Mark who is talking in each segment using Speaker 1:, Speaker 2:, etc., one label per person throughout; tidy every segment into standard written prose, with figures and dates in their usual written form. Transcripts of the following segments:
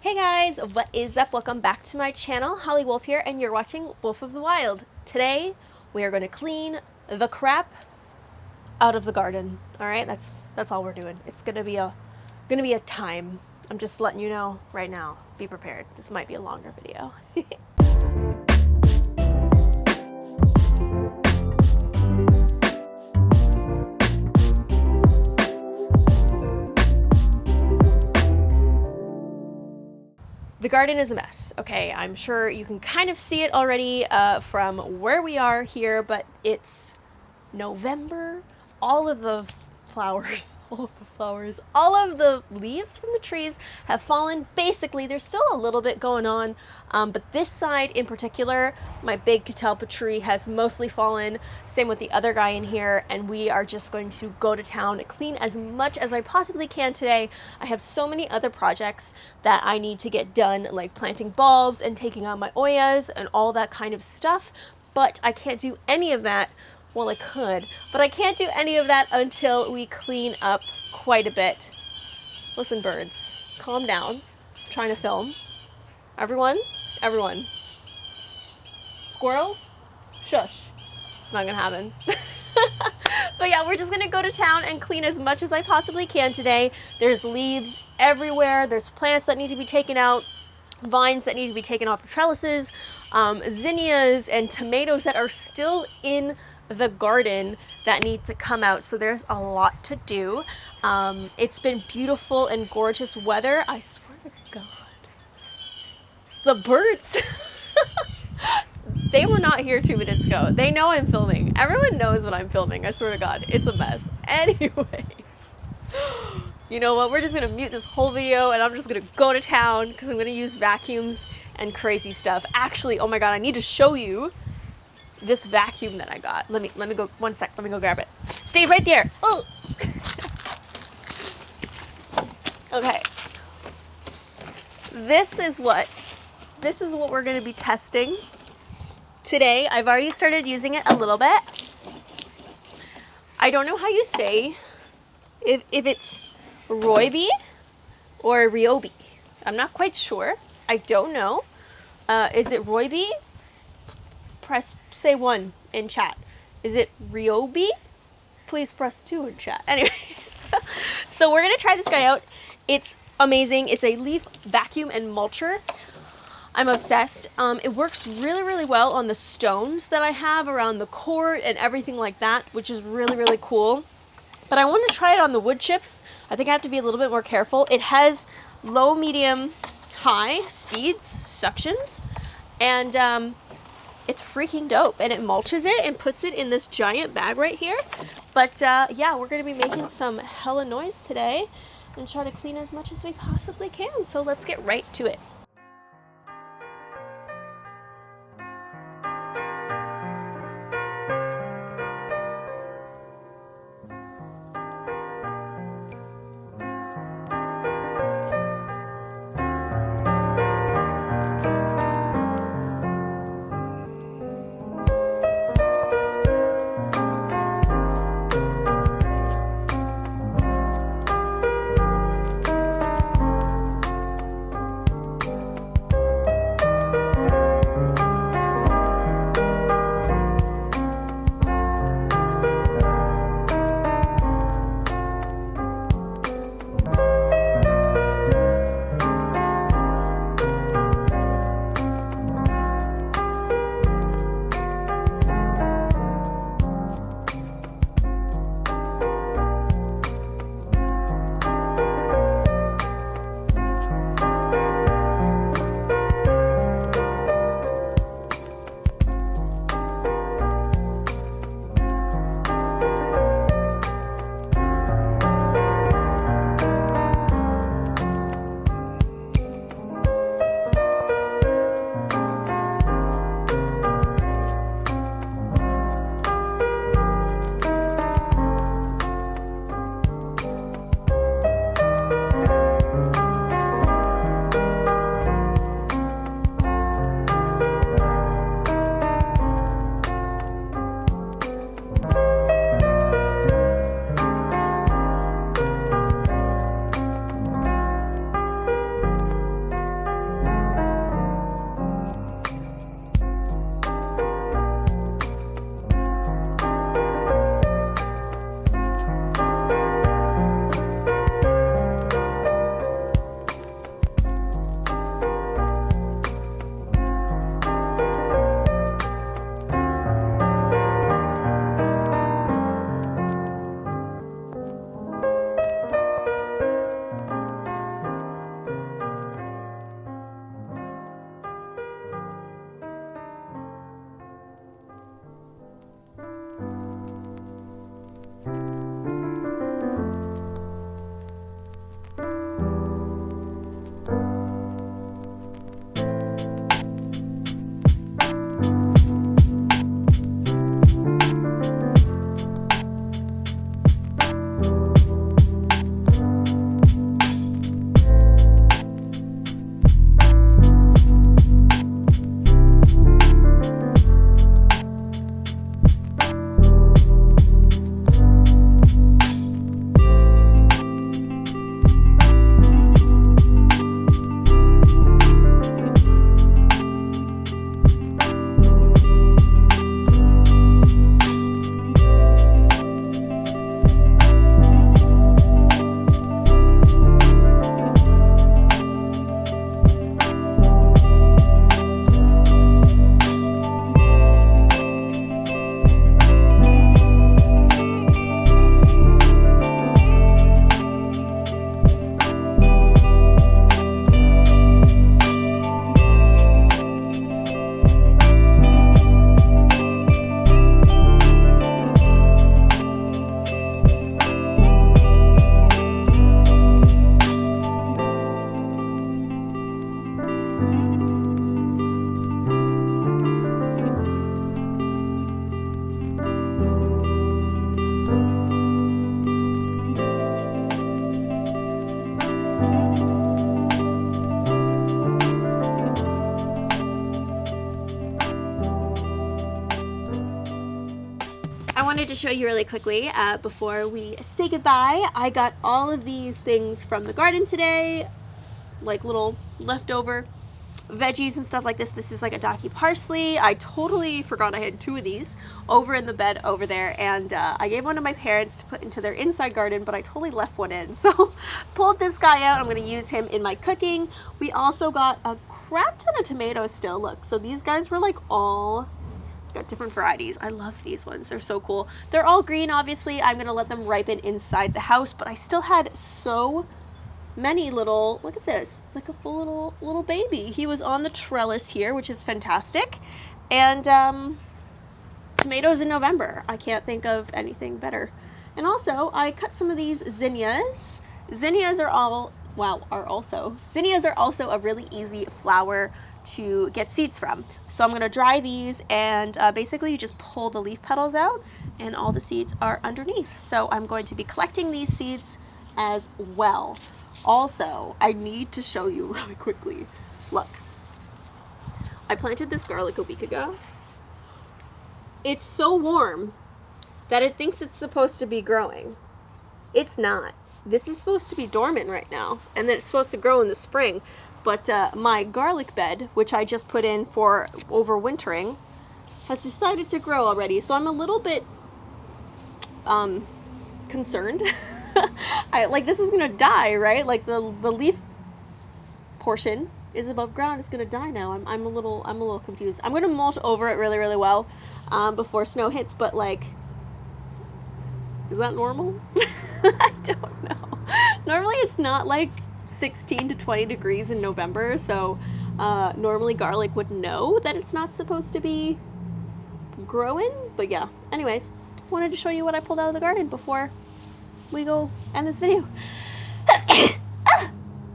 Speaker 1: Hey guys, what is up? Welcome back to my channel. Holly Wolf here, and you're watching Wolf of the Wild. Today, we are going to clean the crap out of the garden. All right, that's all we're doing. It's gonna be a time. I'm just letting you know right now. Be prepared. This might be a longer video. The garden is a mess, okay? I'm sure you can kind of see it already from where we are here, but it's November. All of the flowers, all of the leaves from the trees have fallen. Basically, there's still a little bit going on, but this side in particular, my big catalpa tree has mostly fallen. Same with the other guy in here, and we are just going to go to town and clean as much as I possibly can today. I have so many other projects that I need to get done, like planting bulbs and taking on my Oyas and all that kind of stuff, but I can't do any of that. Well, I could, but I can't do any of that until we clean up quite a bit. Listen, birds, calm down. I'm trying to film. Everyone. Squirrels, shush. It's not gonna happen. But yeah, we're just gonna go to town and clean as much as I possibly can today. There's leaves everywhere. There's plants that need to be taken out, vines that need to be taken off the trellises, zinnias and tomatoes that are still in the garden that need to come out. So there's a lot to do. It's been beautiful and gorgeous weather. I swear to God. The birds, they were not here 2 minutes ago. They know I'm filming. Everyone knows what I'm filming. I swear to God, it's a mess. Anyways, you know what? We're just gonna mute this whole video and I'm just gonna go to town because I'm gonna use vacuums and crazy stuff. Actually, oh my God, I need to show you this vacuum that I got. Let me go, one sec, let me go grab it. Stay right there. Ugh. Okay. This is what we're gonna be testing today. I've already started using it a little bit. I don't know how you say if it's Ryobi or Ryobi. I'm not quite sure. I don't know. Is it Ryobi? Say 1 in chat. Is it Ryobi? Please press 2 in chat. Anyways, so we're gonna try this guy out. It's amazing. It's a leaf vacuum and mulcher. I'm obsessed. It works really, really well on the stones that I have around the court and everything like that, which is really, really cool. But I want to try it on the wood chips. I think I have to be a little bit more careful. It has low, medium, high speeds, suctions, and it's freaking dope. And it mulches it and puts it in this giant bag right here. But yeah, we're going to be making some hella noise today and try to clean as much as we possibly can. So let's get right to it. to show you really quickly before we say goodbye. I got all of these things from the garden today, like little leftover veggies and stuff like this. This is like a Daki parsley. I totally forgot I had 2 of these over in the bed over there, and I gave one to my parents to put into their inside garden, but I totally left one in. So pulled this guy out. I'm going to use him in my cooking. We also got a crap ton of tomatoes still. Look, so these guys were like all got different varieties. I love these ones. They're so cool. They're all green, obviously. I'm going to let them ripen inside the house, but I still had so many little, look at this, it's like a full little baby. He was on the trellis here, which is fantastic. And tomatoes in November, I can't think of anything better. And also I cut some of these zinnias. Zinnias are also a really easy flower to get seeds from. So I'm going to dry these, and basically you just pull the leaf petals out and all the seeds are underneath. So I'm going to be collecting these seeds as well. Also, I need to show you really quickly. Look, I planted this garlic a week ago. It's so warm that it thinks it's supposed to be growing. It's not. This is supposed to be dormant right now, and then it's supposed to grow in the spring. But my garlic bed, which I just put in for overwintering, has decided to grow already. So I'm a little bit concerned. This is gonna die, right? Like the leaf portion is above ground. It's gonna die now. I'm a little confused. I'm gonna mulch over it really, really well before snow hits. But like, is that normal? I don't know. Normally it's not like 16 to 20 degrees in November, so normally garlic would know that it's not supposed to be growing. But yeah, anyways, wanted to show you what I pulled out of the garden before we go end this video.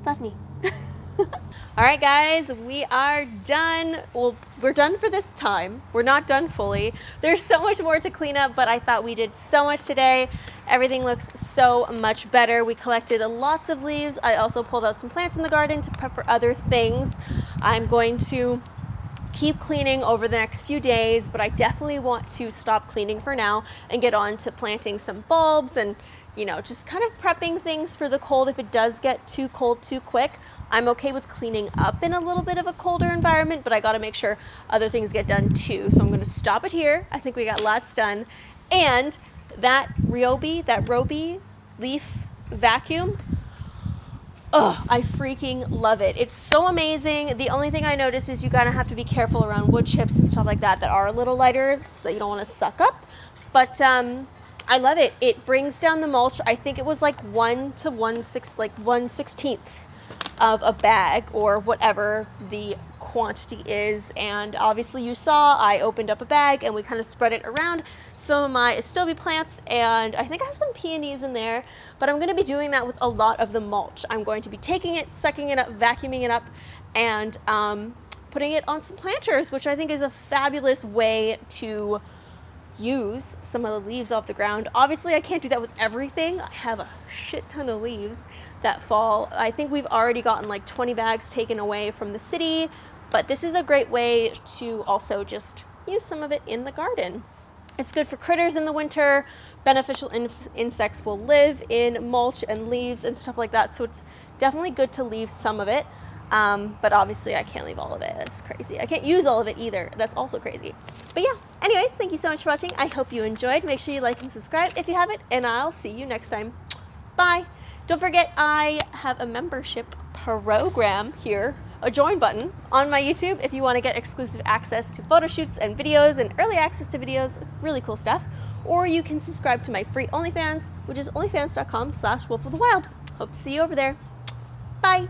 Speaker 1: Bless me. All right, guys, we are done. Well, we're done for this time. We're not done fully. There's so much more to clean up, but I thought we did so much today. Everything looks so much better. We collected lots of leaves. I also pulled out some plants in the garden to prep for other things. I'm going to keep cleaning over the next few days, but I definitely want to stop cleaning for now and get on to planting some bulbs and, you know, just kind of prepping things for the cold. If it does get too cold too quick, I'm okay with cleaning up in a little bit of a colder environment, but I got to make sure other things get done too. So I'm going to stop it here. I think we got lots done. And that Ryobi leaf vacuum, oh, I freaking love it. It's so amazing. The only thing I noticed is you gotta have to be careful around wood chips and stuff like that are a little lighter that you don't want to suck up. But I love it. It brings down the mulch. I think it was like 1/16 of a bag or whatever the quantity is. And obviously you saw I opened up a bag and we kind of spread it around some of my Astilbe plants, and I think I have some peonies in there, but I'm going to be doing that with a lot of the mulch. I'm going to be taking it, sucking it up, vacuuming it up, and putting it on some planters, which I think is a fabulous way to use some of the leaves off the ground. Obviously I can't do that with everything. I have a shit ton of leaves that fall. I think we've already gotten like 20 bags taken away from the city, but this is a great way to also just use some of it in the garden. It's good for critters in the winter. Beneficial insects will live in mulch and leaves and stuff like that, so it's definitely good to leave some of it. But obviously I can't leave all of it. That's crazy. I can't use all of it either. That's also crazy. But yeah, anyways, thank you so much for watching. I hope you enjoyed. Make sure you like and subscribe if you haven't, and I'll see you next time. Bye. Don't forget, I have a membership program here, a join button on my YouTube if you want to get exclusive access to photo shoots and videos and early access to videos, really cool stuff. Or you can subscribe to my free OnlyFans, which is onlyfans.com/wolfofthewild. Hope to see you over there. Bye.